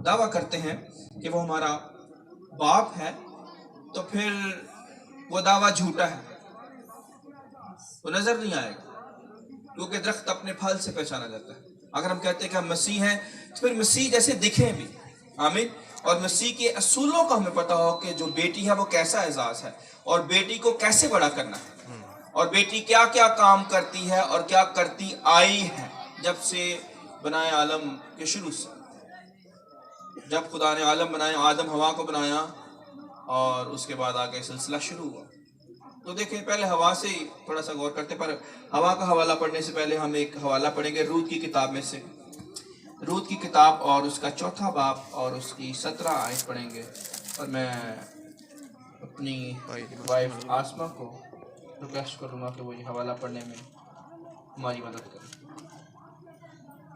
دعویٰ کرتے ہیں کہ وہ ہمارا باپ ہے تو پھر وہ دعویٰ جھوٹا ہے، وہ نظر نہیں آئے گا، کیونکہ درخت اپنے پھل سے پہچانا جاتا ہے۔ اگر ہم کہتے ہیں کہ ہم مسیح ہیں تو پھر مسیح جیسے دکھیں بھی، آمین، اور مسیح کے اصولوں کا ہمیں پتہ ہو کہ جو بیٹی ہے وہ کیسا اعزاز ہے اور بیٹی کو کیسے بڑا کرنا ہے، اور بیٹی کیا کیا کام کرتی ہے اور کیا کرتی آئی ہے جب سے بنائے عالم کے شروع سے، جب خدا نے عالم بنایا، آدم ہوا کو بنایا اور اس کے بعد آگے سلسلہ شروع ہوا۔ تو دیکھیں پہلے ہوا سے ہی تھوڑا سا غور کرتے، پر ہوا کا حوالہ پڑھنے سے پہلے ہم ایک حوالہ پڑھیں گے رود کی کتاب میں سے، رود کی کتاب اور اس کا 4 باب اور اس کی 17 آیت پڑھیں گے، اور میں اپنی وائف آسمہ کو ریکویسٹ کروں گا کہ وہ یہ حوالہ پڑھنے میں ہماری مدد کریں۔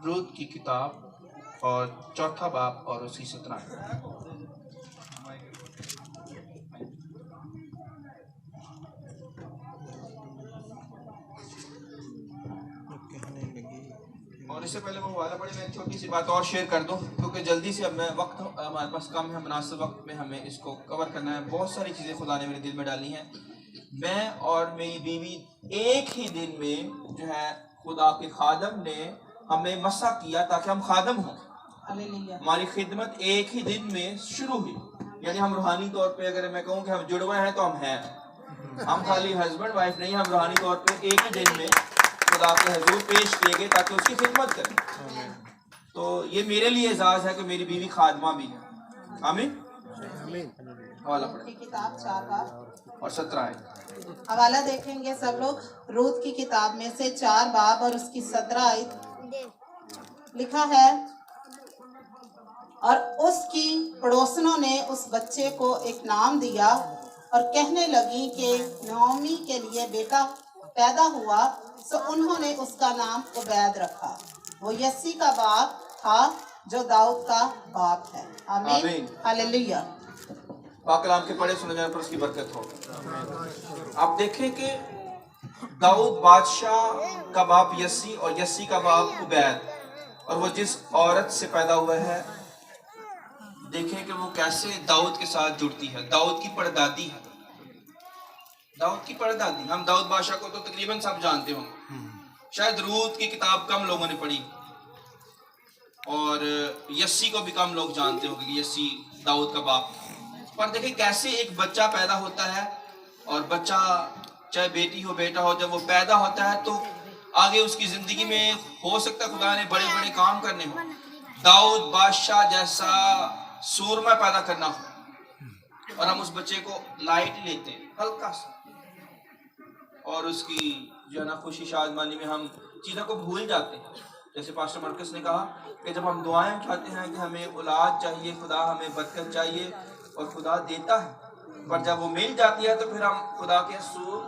رود کی کتاب اور 4 باب اور اس کی 17 آیت۔ اور اس سے پہلے میں حوالہ پڑھیں، میں ایک چھوٹی سی بات اور شیئر کر دوں کیونکہ جلدی سے اب میں وقت ہمارے پاس کم ہے، مناسب وقت میں ہمیں اس کو کور کرنا ہے۔ بہت ساری چیزیں خدا نے میرے دل میں ڈالی ہیں۔ میں اور میری بیوی ایک ہی دن میں جو ہے خدا کے خادم نے ہمیں مسا کیا تاکہ ہم خادم ہوں۔ ہماری خدمت ایک ہی دن میں شروع ہوئی، یعنی ہم روحانی طور پہ اگر میں کہوں کہ ہم جڑوے ہیں تو ہم ہیں، ہم خالی ہسبینڈ وائف نہیں، ہم روحانی طور پہ ایک ہی دن میں خدا کے حضور پیش کیے گئے تاکہ اس کی خدمت کریں۔ تو یہ میرے لیے اعزاز ہے کہ میری بیوی خادمہ بھی ہے۔ آمین۔ حوالہ پڑھیں کتاب 4 باب اور 17 ہے۔ حوالہ دیکھیں گے سب لوگ، رود کی کتاب میں سے 4 باب اور اس کی 17 آیت لکھا ہے، اور اس کی پڑوسنوں نے اس بچے کو ایک نام دیا اور کہنے لگی کہ نعومی کے لیے بیٹا پیدا ہوا، سو انہوں نے اس کا نام عبید رکھا۔ وہ یسی کا باپ تھا جو داؤد کا باپ ہے۔ آمین، ہاللیلویہ۔ پاک کلام کے پڑھے سنے جانے پر اس کی برکت ہو۔ آپ دیکھیں کہ داؤد بادشاہ کا باپ یسی اور یسی کا باپ عبید، اور وہ جس عورت سے پیدا ہوا ہے دیکھیں کہ وہ کیسے داؤد کے ساتھ جڑتی ہے، داؤد کی پردادی ہے، داؤد کی پردادی۔ ہم داؤد بادشاہ کو تو تقریباً سب جانتے ہوں گے، شاید رود کی کتاب کم لوگوں نے پڑھی، اور یسی کو بھی کم لوگ جانتے ہوں گے کہ یسی داؤد کا باپ۔ پر دیکھیں کیسے ایک بچہ پیدا ہوتا ہے، اور بچہ چاہے بیٹی ہو بیٹا ہو، جب وہ پیدا ہوتا ہے تو آگے اس کی زندگی میں ہو سکتا ہے خدا نے بڑے بڑے کام کرنے ہوں، داؤد بادشاہ جیسا سورما پیدا کرنا ہو، اور ہم اس بچے کو لائٹ لیتے ہیں ہلکا سا، اور اس کی جو ہے نا خوشی شادمانی میں ہم چیزوں کو بھول جاتے ہیں۔ جیسے پاسٹر مرکز نے کہا کہ جب ہم دعائیں اٹھاتے ہیں کہ ہمیں اولاد چاہیے، خدا ہمیں برکت چاہیے، اور خدا دیتا ہے، پر جب وہ مل جاتی ہے تو پھر ہم خدا کے اصول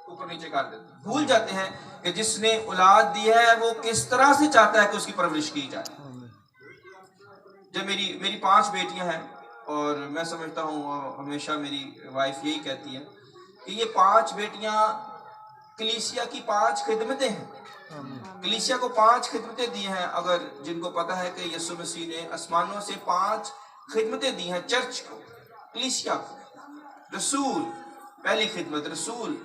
اوپر نیچے کر دیتے ہیں، بھول جاتے ہیں کہ جس نے اولاد دی ہے وہ کس طرح سے چاہتا ہے کہ اس کی پرورش کی جائے۔ جب میری 5 بیٹیاں ہیں، اور میں سمجھتا ہوں ہمیشہ میری وائف یہی کہتی ہے کہ یہ 5 بیٹیاں کلیسیا کی 5 خدمتیں ہیں، کلیسیا کو 5 خدمتیں دی ہیں، اگر جن کو پتا ہے کہ یسوع مسیح نے آسمانوں سے 5 خدمتیں دی ہیں چرچ کو، کلیسیا کو۔ رسول، پہلی خدمت رسول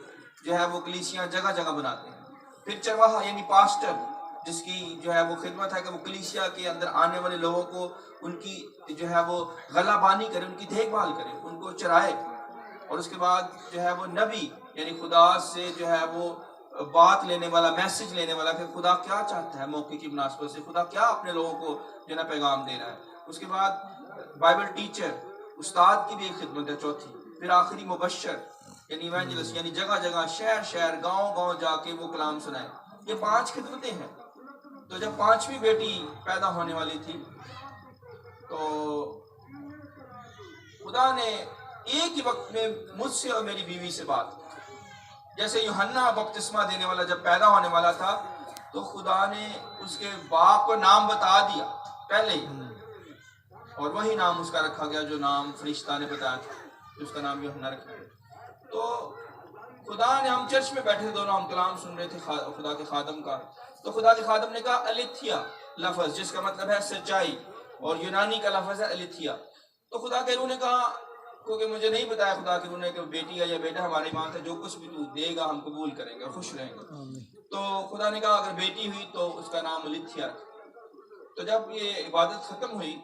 جو ہے وہ کلیسیا جگہ جگہ بناتے ہیں، پھر چرواہا یعنی پاسٹر جس کی جو ہے وہ خدمت ہے کہ وہ کلیسیا کے اندر آنے والے لوگوں کو ان کی جو ہے وہ غلہ بانی کرے، ان کی دیکھ بھال کرے، ان کو چرائے، اور اس کے بعد جو ہے وہ نبی یعنی خدا سے جو ہے وہ بات لینے والا، میسج لینے والا کہ خدا کیا چاہتا ہے موقع کی مناسبت سے، خدا کیا اپنے لوگوں کو جو ہے نا پیغام دے رہا ہے۔ اس کے بعد بائبل ٹیچر، استاد کی بھی ایک خدمت ہے چوتھی، پھر آخری مبشر یعنی ایوانجلسٹ، یعنی جگہ جگہ شہر شہر گاؤں گاؤں جا کے وہ کلام سنائے۔ یہ 5 خدمتیں ہیں۔ تو جب 5ویں بیٹی پیدا ہونے والی تھی تو خدا نے ایک ہی وقت میں مجھ سے اور میری بیوی سے بات کی۔ جیسے یوحنا بپتسمہ دینے والا جب پیدا ہونے والا تھا تو خدا نے اس کے باپ کو نام بتا دیا پہلے ہی، اور وہی نام اس کا رکھا گیا جو نام فرشتہ نے بتایا تھا، اس کا نام یوحنا رکھا گیا۔ تو خدا نے، ہم چرچ میں بیٹھے دونوں، ہم کلام سن رہے تھے خدا کے خادم کا، تو خدا کے خادم نے کہا الیتھیا لفظ جس کا مطلب ہے سچائی، اور یونانی کا لفظ ہے الیتھیا. تو خدا کے روح نے کہا کیونکہ مجھے نہیں بتایا خدا کے روح نے کہ بیٹی ہے یا بیٹا ہماری ماں ہے, جو کچھ بھی تو دے گا ہم قبول کریں گے اور خوش رہیں گے. تو خدا نے کہا اگر بیٹی ہوئی تو اس کا نام الیتھیا رکھ. تو جب یہ عبادت ختم ہوئی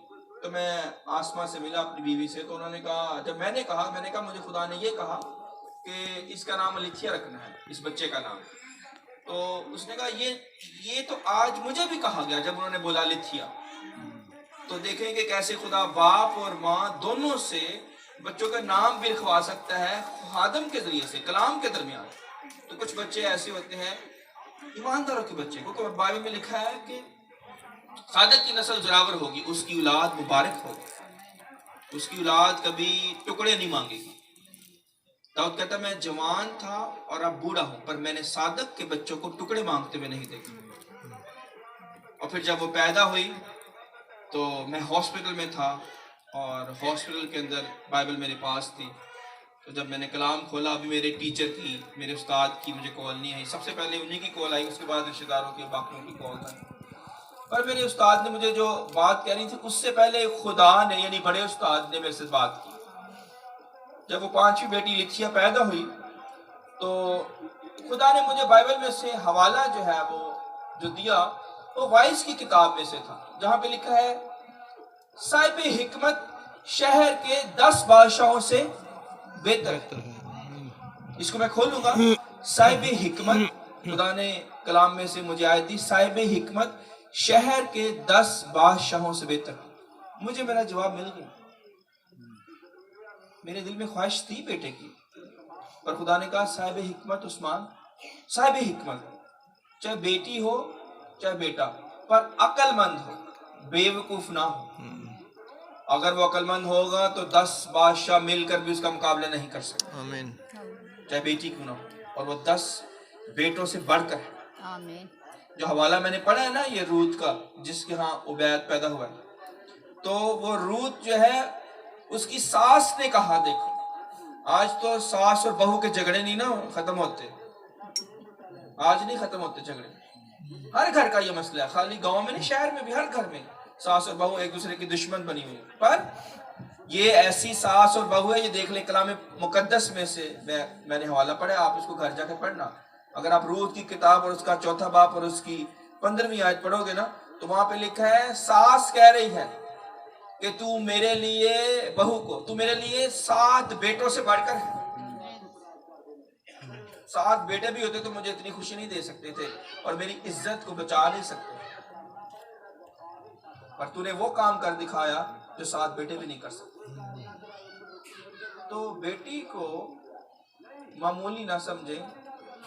تو میں آسما سے ملا اپنی بیوی سے, تو انہوں نے کہا, جب میں نے کہا مجھے خدا نے یہ کہا کہ اس کا نام الیتھیا رکھنا ہے, اس بچے کا نام. تو اس نے کہا یہ تو آج مجھے بھی کہا گیا جب انہوں نے بولا الیتھیا. تو دیکھیں کہ کیسے خدا باپ اور ماں دونوں سے بچوں کا نام بھی رکھوا سکتا ہے خادم کے ذریعے سے, کلام کے درمیان. تو کچھ بچے ایسے ہوتے ہیں ایمانداروں کے بچے, کیونکہ بائبل میں لکھا ہے کہ صادق کی نسل زراور ہوگی, اس کی اولاد مبارک ہوگی, اس کی اولاد کبھی ٹکڑے نہیں مانگے گی. داؤد کہتا میں جوان تھا اور اب بوڑھا ہوں, پر میں نے صادق کے بچوں کو ٹکڑے مانگتے ہوئے نہیں دیکھے. اور پھر جب وہ پیدا ہوئی تو میں ہاسپٹل میں تھا, اور ہاسپٹل کے اندر بائبل میرے پاس تھی. تو جب میں نے کلام کھولا, ابھی میرے ٹیچر کی, میرے استاد کی مجھے کال نہیں آئی, سب سے پہلے انہی کی کال آئی, اس کے بعد رشتہ داروں کی, باقیوں کی کال آئی. پر میرے استاد نے مجھے جو بات کہنی تھی اس سے پہلے خدا نے یعنی بڑے استاد نے میرے سے بات کی. جب وہ 5ویں بیٹی الیتھیا پیدا ہوئی تو خدا نے مجھے بائبل میں سے حوالہ جو ہے وہ جو دیا وہ وائس کی کتاب میں سے تھا, جہاں پہ لکھا ہے صاحب حکمت شہر کے 10 بادشاہوں سے بہتر ہے. اس کو میں کھولوں گا. صاحب حکمت, خدا نے کلام میں سے مجھے آیت دی, صاحب حکمت شہر کے 10 بادشاہوں سے بہتر. مجھے میرا جواب مل گیا. میرے دل میں خواہش تھی بیٹے کی, پر خدا نے کہا صاحب حکمت عثمان, صاحب حکمت چاہے بیٹی ہو چاہے بیٹا, پر عقل مند ہو, بے وقوف نہ ہو. اگر وہ عقل مند ہوگا تو 10 بادشاہ مل کر بھی اس کا مقابلہ نہیں کر سکتے, آمین. چاہے بیٹی کیوں نہ ہو, اور وہ 10 بیٹوں سے بڑھ کر ہے. آمین. جو حوالہ میں نے پڑھا ہے نا یہ روت کا, جس کے ہاں عبید پیدا ہوا ہے, تو وہ روت جو ہے اس کی ساس نے کہا, دیکھو آج تو ساس اور بہو کے جھگڑے نہیں نا ختم ہوتے, آج نہیں ختم ہوتے جھگڑے, ہر گھر کا یہ مسئلہ ہے, خالی گاؤں میں نہیں شہر میں بھی, ہر گھر میں ساس اور بہو ایک دوسرے کی دشمن بنی ہوئی. پر یہ ایسی ساس اور بہو ہے, یہ دیکھ لیں کلام مقدس میں سے میں نے حوالہ پڑھا, آپ اس کو گھر جا کے پڑھنا. اگر آپ روت کی کتاب اور اس کا 4 باب اور اس کی 15ویں آیت پڑھو گے نا تو وہاں پہ لکھا ہے ساس کہہ رہی ہے کہ تو میرے لیے, بہو کو, تو میرے لیے 7 بیٹوں سے بڑھ کر ہے. 7 بیٹے بھی ہوتے تو مجھے اتنی خوشی نہیں دے سکتے تھے اور میری عزت کو بچا نہیں سکتے, پر تو نے وہ کام کر دکھایا جو 7 بیٹے بھی نہیں کر سکتے. تو بیٹی کو معمولی نہ سمجھیں,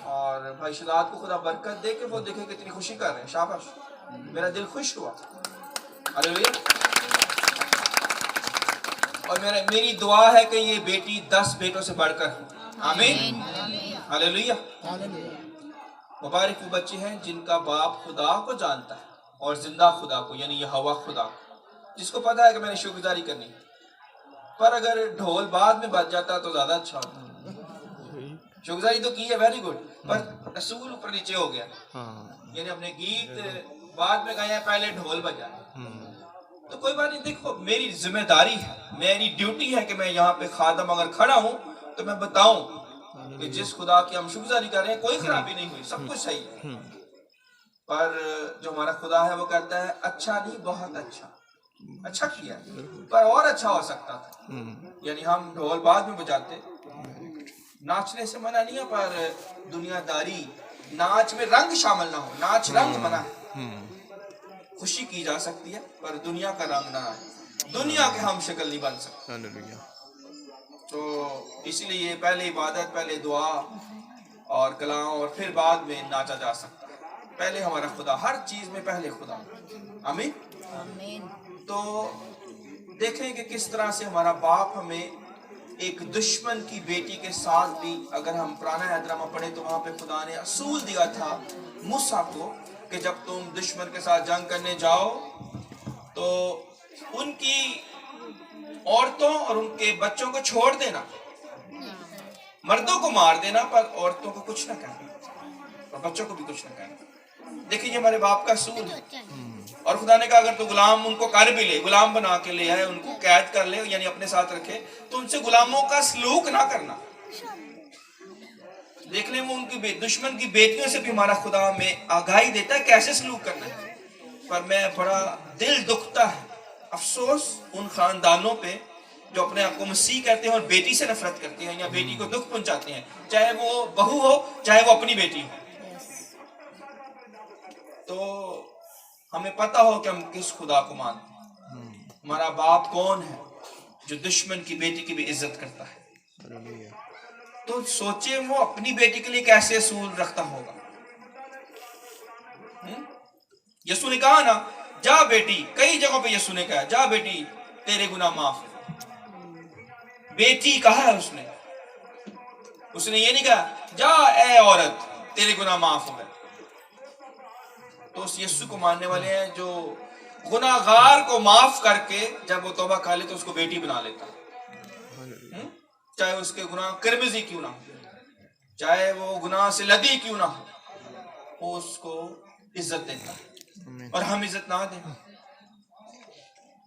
اور بھائی شداد کو خدا برکت دے کہ وہ دیکھیں کتنی خوشی کر رہے ہیں. شاباش, میرا دل خوش ہوا. ہاللیلویا. اور میری دعا ہے کہ یہ بیٹی 10 بیٹوں سے بڑھ کر. آمین. ہاللیلویا. مبارک وہ بچے ہیں جن کا باپ خدا کو جانتا ہے اور زندہ خدا کو, یعنی یہوہ خدا کو, جس کو پتا ہے کہ میں نے شکر گزاری کرنی ہے. پر اگر ڈھول بعد میں بج جاتا تو زیادہ اچھا ہوتا. شکر گزاری تو کی ہے, ویری گڈ, پر رسول اوپر نیچے ہو گیا, یعنی اپنے گیت بعد میں گایا, پہلے ڈھول بجا. تو کوئی بات نہیں, دیکھو میری ذمہ داری ہے, میری ڈیوٹی ہے کہ میں یہاں پہ خادم اگر کھڑا ہوں تو میں بتاؤں کہ جس خدا کی ہم شکر گزاری کر رہے ہیں کوئی خرابی نہیں ہوئی, سب کچھ صحیح ہے. پر جو ہمارا خدا ہے وہ کہتا ہے اچھا نہیں, بہت اچھا, اچھا کیا, پر اور اچھا ہو سکتا تھا. یعنی ہم ڈھول بعد میں بجاتے, ناچنے سے منع نہیں ہے, پر دنیا داری, ناچ میں رنگ شامل نہ ہو, ناچ رنگ منع ہے. خوشی کی جا سکتی ہے پر دنیا کا رنگ نہ ہے, دنیا کے ہم شکل نہیں بن سکتے. تو اس لیے پہلے عبادت, پہلے دعا اور کلام, اور پھر بعد میں ناچا جا سکتا ہے. پہلے ہمارا خدا, ہر چیز میں پہلے خدا. آمین. تو دیکھیں کہ کس طرح سے ہمارا باپ ہمیں ایک دشمن کی بیٹی کے ساتھ بھی, اگر ہم پرانا عہد نامہ پڑھیں تو وہاں پہ خدا نے اصول دیا تھا موسیٰ کو کہ جب تم دشمن کے ساتھ جنگ کرنے جاؤ تو ان کی عورتوں اور ان کے بچوں کو چھوڑ دینا, مردوں کو مار دینا پر عورتوں کو کچھ نہ کہنا اور بچوں کو بھی کچھ نہ کہنا. دیکھیں یہ ہمارے باپ کا اصول ہے. اور خدا نے کہا اگر تو غلام ان کو کر بھی لے, غلام بنا کے لے آئے, ان کو قید کر لے یعنی اپنے ساتھ رکھے, تو ان سے غلاموں کا سلوک نہ کرنا. دیکھ لیں وہ ان کی دشمن کی بیٹیوں سے بھی ہمارا خدا ہمیں آگاہی دیتا ہے کیسے سلوک کرنا ہے. پر میں بڑا دل دکھتا ہے, افسوس ان خاندانوں پہ جو اپنے آپ کو مسیح کہتے ہیں اور بیٹی سے نفرت کرتے ہیں یا بیٹی کو دکھ پہنچاتے ہیں, چاہے وہ بہو ہو چاہے وہ اپنی بیٹی ہو. تو ہمیں پتہ ہو کہ ہم کس خدا کو مانتے ہیں. ہمارا باپ کون ہے جو دشمن کی بیٹی کی بھی عزت کرتا ہے. تو سوچے وہ اپنی بیٹی کے لیے کیسے اصول رکھتا ہوگا. یسوع نے کہا نا جا بیٹی, کئی جگہوں پہ یسوع نے کہا جا بیٹی تیرے گناہ معاف. بیٹی کہا ہے اس نے یہ نہیں کہا جا اے عورت تیرے گناہ معاف ہو گئے. تو اس یسوع کو ماننے والے ہیں جو گناہگار کو معاف کر کے جب وہ توبہ کر لے تو اس کو بیٹی بنا لیتا, چاہے اس کے گناہ کرمزی کیوں نہ ہو, چاہے وہ گناہ سے لدی کیوں نہ ہو, وہ اس کو عزت دیتا ہے. اور ہم عزت نہ دیں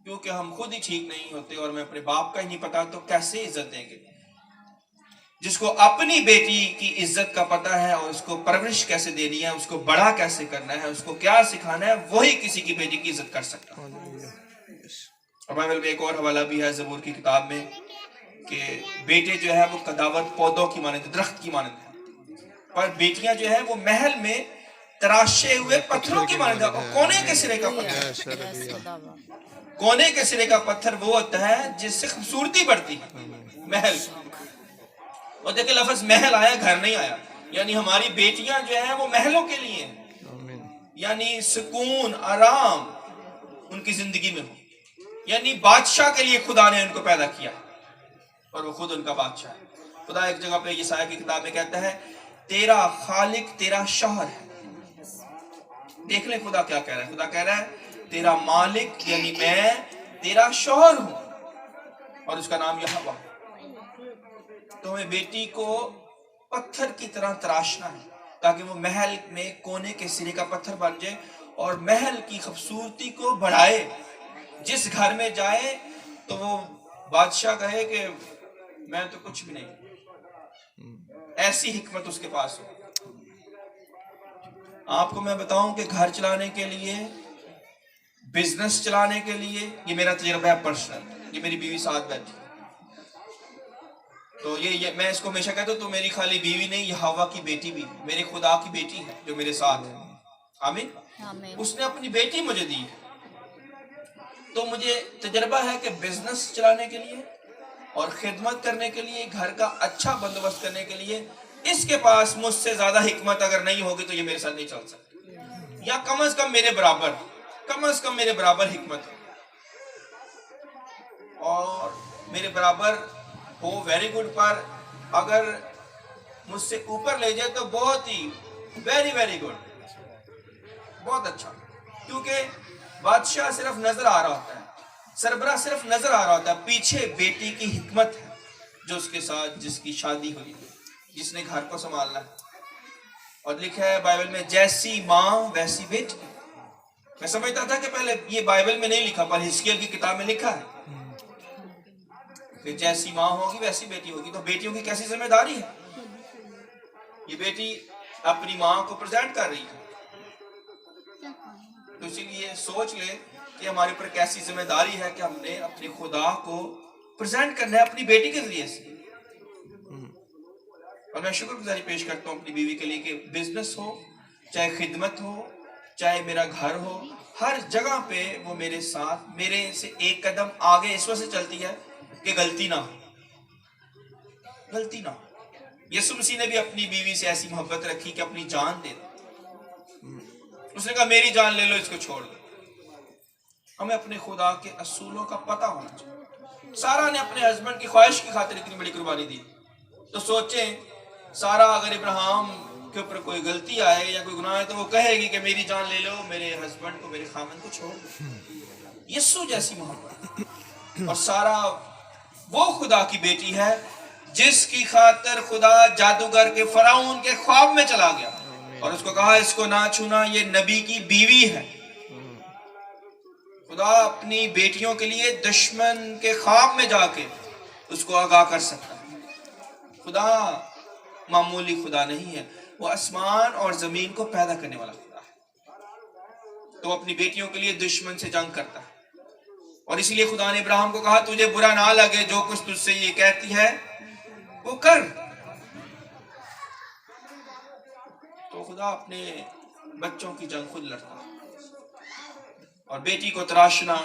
کیونکہ ہم خود ہی ٹھیک نہیں ہوتے اور میں اپنے باپ کا ہی نہیں پتا تو کیسے عزت دیں گے. جس کو اپنی بیٹی کی عزت کا پتہ ہے اور اس کو پرورش کیسے دینی ہے, اس کو بڑا کیسے کرنا ہے, اس کو کیا سکھانا ہے, وہی کسی کی بیٹی کی عزت کر سکتا ہے. اور بائبل میں ایک اور حوالہ بھی ہے زبور کی کتاب میں کہ بیٹے جو ہے وہ قداوت پودوں کی مانند, درخت کی مانند ہے, اور بیٹیاں جو ہے وہ محل میں تراشے ہوئے پتھروں کی مانند ہے. کونے کے سرے کا پتھر, کونے کے سرے کا پتھر وہ ہوتا ہے جس سے خوبصورتی بڑھتی ہے محل. اور دیکھیں لفظ محل آیا, گھر نہیں آیا. یعنی ہماری بیٹیاں جو ہیں وہ محلوں کے لیے ہیں, یعنی سکون آرام ان کی زندگی میں ہو. یعنی بادشاہ کے لیے خدا نے ان کو پیدا کیا اور وہ خود ان کا بادشاہ ہے. خدا ایک جگہ پہ یسایہ کی کتاب میں کہتا ہے تیرا خالق تیرا شوہر ہے. دیکھ لیں خدا کیا کہہ رہا ہے. خدا کہہ رہا ہے تیرا مالک یعنی میں تیرا شوہر ہوں اور اس کا نام یہوہ. تو ہمیں بیٹی کو پتھر کی طرح تراشنا ہے تاکہ وہ محل میں کونے کے سرے کا پتھر بن جائے اور محل کی خوبصورتی کو بڑھائے. جس گھر میں جائے تو وہ بادشاہ کہے کہ میں تو کچھ بھی نہیں, ایسی حکمت اس کے پاس ہو. آپ کو میں بتاؤں کہ گھر چلانے کے لیے, بزنس چلانے کے لیے, یہ میرا تجربہ ہے پرسنل, یہ میری بیوی ساتھ بیٹھی تو یہ میں اس کو ہمیشہ کہتا ہوں تو میری خالی بیوی نہیں, یہ ہوا کی بیٹی بھی, میرے خدا کی بیٹی ہے جو میرے ساتھ ہے. آمین. اس نے اپنی بیٹی مجھے دی ہے. تو مجھے تجربہ ہے کہ بزنس چلانے کے لیے اور خدمت کرنے کے لیے, گھر کا اچھا بندوبست کرنے کے لیے اس کے پاس مجھ سے زیادہ حکمت اگر نہیں ہوگی تو یہ میرے ساتھ نہیں چل سکتی, یا کم از کم میرے برابر, کم از کم میرے برابر حکمت ہے. اور میرے برابر ہو ویری گڈ, پر اگر مجھ سے اوپر لے جائے تو بہت ہی ویری ویری گڈ, بہت اچھا. کیونکہ بادشاہ صرف نظر آ رہا ہوتا ہے, سربراہ صرف نظر آ رہا ہوتا ہے, پیچھے بیٹی کی حکمت ہے جو اس کے ساتھ جس کی شادی ہوئی, جس نے گھر کو سنبھالنا ہے. اور لکھا ہے بائبل میں جیسی ماں ویسی بیٹی. میں سمجھتا تھا کہ پہلے یہ بائبل میں نہیں لکھا پر حزقیل کی کتاب میں لکھا ہے کہ جیسی ماں ہوگی ویسی بیٹی ہوگی. تو بیٹیوں کی کیسی ذمہ داری ہے, یہ بیٹی اپنی ماں کو پریزنٹ کر رہی ہے. تو اسی لیے سوچ لے کہ ہمارے اوپر کیسی ذمہ داری ہے کہ ہم نے اپنے خدا کو پریزنٹ کرنا ہے اپنی بیٹی کے ذریعے سے. اور میں شکر گزاری پیش کرتا ہوں اپنی بیوی کے لیے کہ بزنس ہو, چاہے خدمت ہو, چاہے میرا گھر ہو, ہر جگہ پہ وہ میرے ساتھ, میرے سے ایک قدم آگے اس وجہ سے چلتی ہے کہ غلطی نہ ہو, غلطی نہ ہو. یسوع مسیح نے بھی اپنی بیوی سے ایسی محبت رکھی کہ اپنی جان دے دی. اس نے کہا میری جان لے لو, اس کو چھوڑ دو. ہمیں اپنے خدا کے اصولوں کا پتہ ہونا چاہیے. سارا نے اپنے ہسبینڈ کی خواہش کی خاطر اتنی بڑی قربانی دی. تو سوچیں سارا اگر ابراہیم کے اوپر کوئی غلطی آئے یا کوئی گناہ ہے تو وہ کہے گی کہ میری جان لے لو, میرے ہسبینڈ کو, میرے خامن کو چھوڑ دو. یسوع جیسی محبت. اور سارا وہ خدا کی بیٹی ہے جس کی خاطر خدا جادوگر کے فرعون کے خواب میں چلا گیا اور اس کو کہا اس کو نہ چھونا, یہ نبی کی بیوی ہے. خدا اپنی بیٹیوں کے لیے دشمن کے خواب میں جا کے اس کو آگاہ کر سکتا ہے. خدا معمولی خدا نہیں ہے، وہ آسمان اور زمین کو پیدا کرنے والا خدا ہے. تو اپنی بیٹیوں کے لیے دشمن سے جنگ کرتا ہے. اور اسی لیے خدا نے ابراہیم کو کہا تجھے برا نہ لگے جو کچھ تجھ سے یہ کہتی ہے وہ کر. تو خدا اپنے بچوں کی جنگ خود لڑتا ہے، اور بیٹی کو تراشنا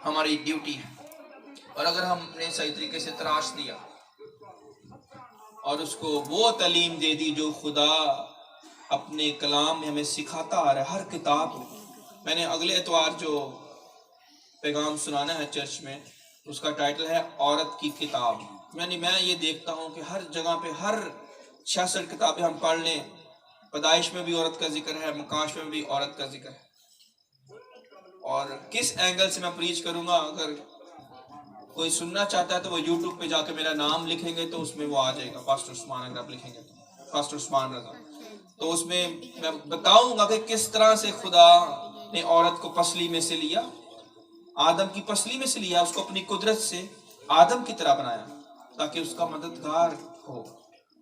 ہماری ڈیوٹی ہے. اور اگر ہم نے صحیح طریقے سے تراش دیا اور اس کو وہ تعلیم دے دی جو خدا اپنے کلام میں ہمیں سکھاتا آ رہا ہے ہر کتاب میں نے اگلے اتوار جو پیغام سنانا ہے چرچ میں، اس کا ٹائٹل ہے عورت کی کتاب. یعنی میں یہ دیکھتا ہوں کہ ہر جگہ پہ ہر 66 کتابیں ہم پڑھ لیں، پیدائش میں بھی عورت کا ذکر ہے، مکاش میں بھی عورت کا ذکر ہے. اور کس اینگل سے میں پریچ کروں گا، اگر کوئی سننا چاہتا ہے تو وہ یوٹیوب پہ جا کے میرا نام لکھیں گے تو اس میں وہ آ جائے گا، پاسٹر عثمان. اگر آپ لکھیں گے تو پاسٹر عثمان رضا، تو اس میں میں بتاؤں گا کہ کس طرح سے خدا نے عورت کو پسلی میں سے لیا، آدم کی پسلی میں سے لیا، اس کو اپنی قدرت سے آدم کی طرح بنایا تاکہ اس کا مددگار ہو،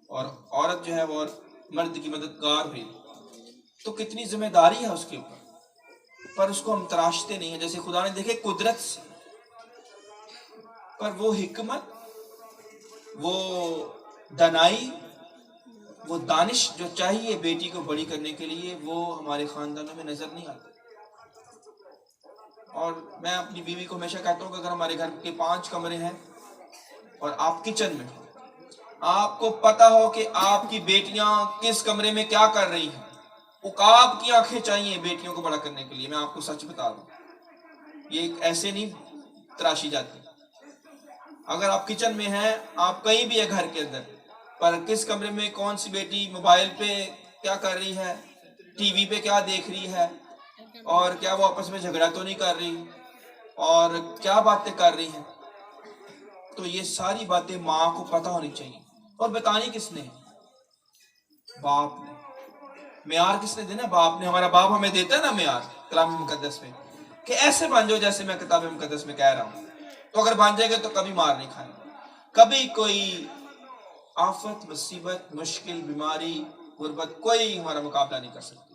اور عورت جو ہے وہ مرد کی مددگار ہوئی. تو کتنی ذمہ داری ہے اس کے اوپر، پر اس کو ہم تراشتے نہیں ہیں. جیسے خدا نے دیکھے قدرت سے، پر وہ حکمت، وہ دانائی، وہ دانش جو چاہیے بیٹی کو بڑی کرنے کے لیے، وہ ہمارے خاندانوں میں نظر نہیں آتی. اور میں اپنی بیوی کو ہمیشہ کہتا ہوں کہ اگر ہمارے گھر کے 5 کمرے ہیں اور آپ کچن میں ہو، آپ کو پتا ہو کہ آپ کی بیٹیاں کس کمرے میں کیا کر رہی ہیں، عقاب کی آنکھیں چاہیے بیٹیوں کو بڑا کرنے کے لیے. میں آپ کو سچ بتا دوں، یہ ایسے نہیں تراشی جاتی. اگر آپ کچن میں ہیں، آپ کہیں بھی ہے گھر کے اندر، پر کس کمرے میں کون سی بیٹی موبائل پہ کیا کر رہی ہے، ٹی وی پہ کیا دیکھ رہی ہے، اور کیا وہ آپس میں جھگڑا تو نہیں کر رہی، اور کیا باتیں کر رہی ہیں. تو یہ ساری باتیں ماں کو پتہ ہونی چاہیے. اور بتانی کس نے؟ باپ نے. معیار کس نے دینا؟ باپ نے. ہمارا باپ ہمیں دیتا ہے نا معیار کلام مقدس میں، کہ ایسے بن جاؤ جیسے میں کتاب مقدس میں کہہ رہا ہوں. تو اگر بن جائے گا تو کبھی مار نہیں کھائیں گے، کبھی کوئی آفت، مصیبت، مشکل، بیماری، غربت کوئی ہمارا مقابلہ نہیں کر سکتی.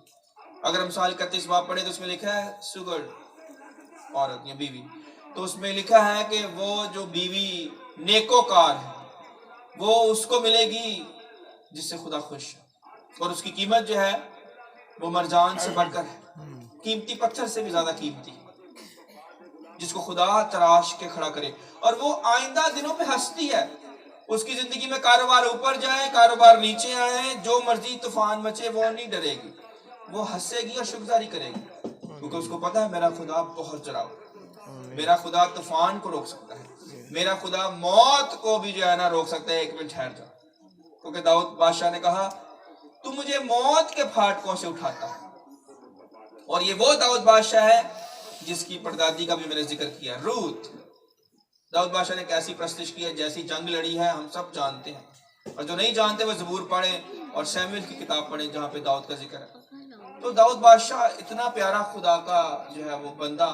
اگر ہم مثال 31 باب پڑھیں تو اس میں لکھا ہے سگر عورت یا بیوی، تو اس میں لکھا ہے کہ وہ جو بیوی نیکوکار ہے وہ اس کو ملے گی جس سے خدا خوش ہے، اور اس کی قیمت جو ہے وہ مرجان سے بڑھ کر ہے، قیمتی پتھر سے بھی زیادہ قیمتی، جس کو خدا تراش کے کھڑا کرے. اور وہ آئندہ دنوں پہ ہنستی ہے. اس کی زندگی میں کاروبار اوپر جائے، کاروبار نیچے آئے، جو مرضی طوفان مچے، وہ نہیں ڈرے گی، وہ ہنسے گی اور شکرگزاری کرے گی، کیونکہ اس کو پتا ہے میرا خدا بہت جڑا ہو، میرا خدا طوفان کو روک سکتا ہے، میرا خدا موت کو بھی جو ہے نا روک سکتا ہے. 1 منٹ ٹھہر جا. کیونکہ داؤد بادشاہ نے کہا تو مجھے موت کے پھاٹکوں سے اٹھاتا ہے. اور یہ وہ داؤد بادشاہ ہے جس کی پردادی کا بھی میں نے ذکر کیا، روت. داؤد بادشاہ نے کیسی پرستش کی ہے، جیسی جنگ لڑی ہے ہم سب جانتے ہیں. اور جو نہیں جانتے وہ زبور پڑھیں اور سیموئیل کی کتاب پڑھیں جہاں پہ داؤد کا ذکر ہے. تو داؤد بادشاہ اتنا پیارا خدا کا جو ہے وہ بندہ،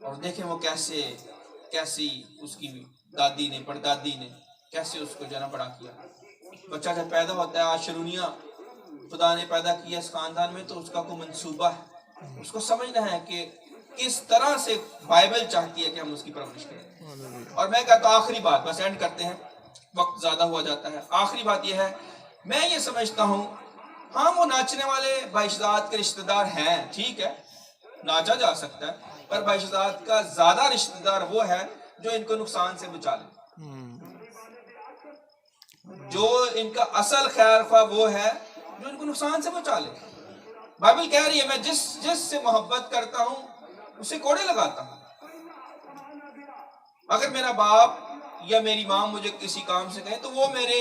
اور دیکھیں وہ کیسی اس کی دادی نے، پردادی نے کیسے اس کو جنا بڑا کیا. بچہ جب پیدا ہوتا ہے، آشرونیہ خدا نے پیدا کیا اس خاندان میں، تو اس کا کوئی منصوبہ ہے، اس کو سمجھنا ہے کہ کس طرح سے بائبل چاہتی ہے کہ ہم اس کی پرورش کریں. اور میں کہتا ہوں آخری بات، بس اینڈ کرتے ہیں، وقت زیادہ ہوا جاتا ہے. آخری بات یہ ہے، میں یہ سمجھتا ہوں ہاں وہ ناچنے والے باعزت کے رشتہ دار ہیں، ٹھیک ہے ناچا جا سکتا ہے، پر باعزت کا زیادہ رشتہ دار وہ ہے جو ان کو نقصان سے بچا لے، جو ان کا اصل خیر خواہ وہ ہے جو ان کو نقصان سے بچا لے. بائبل کہہ رہی ہے میں جس سے محبت کرتا ہوں اسے کوڑے لگاتا ہوں. اگر میرا باپ یا میری ماں مجھے کسی کام سے کہیں تو وہ میرے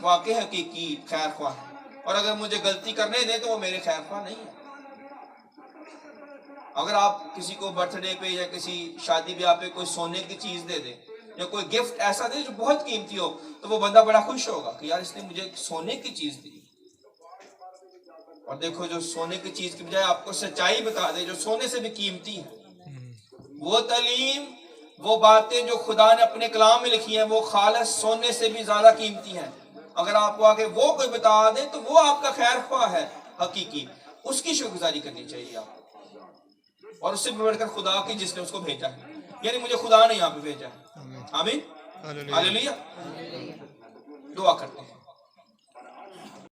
واقع حقیقی خیر خواہ ہے، اور اگر مجھے غلطی کرنے دیں تو وہ میرے خیر خواہ نہیں ہے. اگر آپ کسی کو برتھ ڈے پہ یا کسی شادی بیاہ پہ کوئی سونے کی چیز دے دیں یا کوئی گفٹ ایسا دے جو بہت قیمتی ہو، تو وہ بندہ بڑا خوش ہوگا کہ یار اس نے مجھے سونے کی چیز دی. اور دیکھو جو سونے کی چیز کی بجائے آپ کو سچائی بتا دے جو سونے سے بھی قیمتی ہے، وہ تعلیم، وہ باتیں جو خدا نے اپنے کلام میں لکھی ہیں وہ خالص سونے سے بھی زیادہ قیمتی ہیں. اگر آپ کو آگے وہ کوئی بتا دے تو وہ آپ کا خیر خواہ ہے حقیقی، اس کی شکر گزاری کرنی چاہیے آپ کو، اور اس سے بھی بڑھ کر خدا کی جس نے اس کو بھیجا ہے. یعنی مجھے خدا نے یہاں پہ بھیجا ہے. آمین، ہاللیلویہ. دعا کرتے ہیں.